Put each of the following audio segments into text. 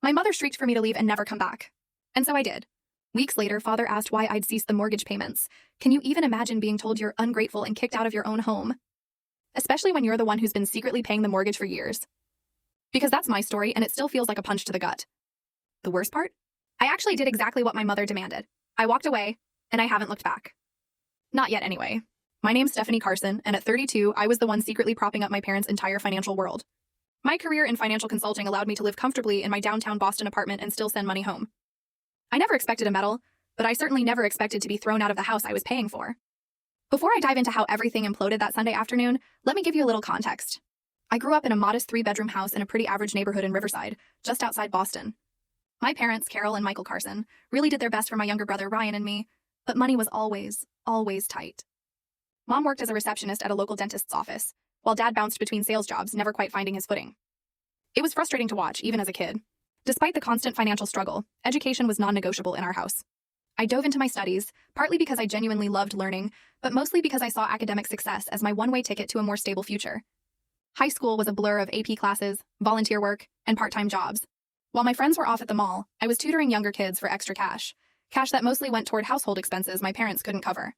My mother shrieked for me to leave and never come back. And so I did. Weeks later, Father asked why I'd ceased the mortgage payments. Can you even imagine being told you're ungrateful and kicked out of your own home? Especially when you're the one who's been secretly paying the mortgage for years. Because that's my story, and it still feels like a punch to the gut. The worst part? I actually did exactly what my mother demanded. I walked away, and I haven't looked back. Not yet, anyway. My name's Stephanie Carson, and at 32, I was the one secretly propping up my parents' entire financial world. My career in financial consulting allowed me to live comfortably in my downtown Boston apartment and still send money home. I never expected a medal, but I certainly never expected to be thrown out of the house I was paying for. Before I dive into how everything imploded that Sunday afternoon, let me give you a little context. I grew up in a modest 3-bedroom house in a pretty average neighborhood in Riverside, just outside Boston. My parents, Carol and Michael Carson, really did their best for my younger brother Ryan and me, but money was always tight. Mom worked as a receptionist at a local dentist's office, while Dad bounced between sales jobs, never quite finding his footing. It was frustrating to watch, even as a kid. Despite the constant financial struggle, education was non-negotiable in our house. I dove into my studies, partly because I genuinely loved learning, but mostly because I saw academic success as my one-way ticket to a more stable future. High school was a blur of AP classes, volunteer work, and part-time jobs. While my friends were off at the mall, I was tutoring younger kids for extra cash that mostly went toward household expenses my parents couldn't cover.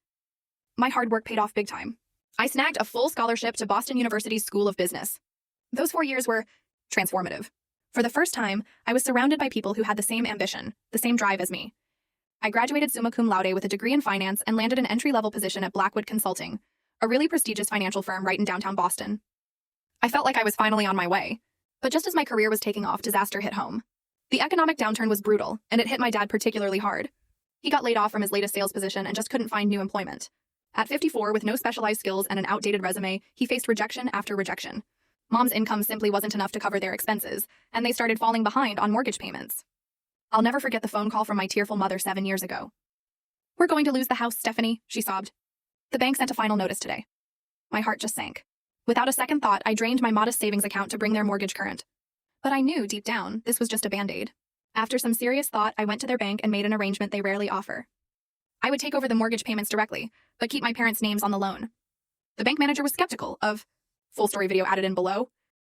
My hard work paid off big time. I snagged a full scholarship to Boston University's School of Business. Those 4 years were transformative. For the first time, I was surrounded by people who had the same ambition, the same drive as me. I graduated summa cum laude with a degree in finance and landed an entry-level position at Blackwood Consulting, a really prestigious financial firm right in downtown Boston. I felt like I was finally on my way. But just as my career was taking off, disaster hit home. The economic downturn was brutal, and it hit my dad particularly hard. He got laid off from his latest sales position and just couldn't find new employment. At 54, with no specialized skills and an outdated resume, he faced rejection after rejection. Mom's income simply wasn't enough to cover their expenses, and they started falling behind on mortgage payments. I'll never forget the phone call from my tearful mother 7 years ago. "We're going to lose the house, Stephanie," she sobbed. "The bank sent a final notice today." My heart just sank. Without a second thought, I drained my modest savings account to bring their mortgage current. But I knew, deep down, this was just a band-aid. After some serious thought, I went to their bank and made an arrangement they rarely offer. I would take over the mortgage payments directly, but keep my parents' names on the loan. The bank manager was skeptical of, full story video added in below,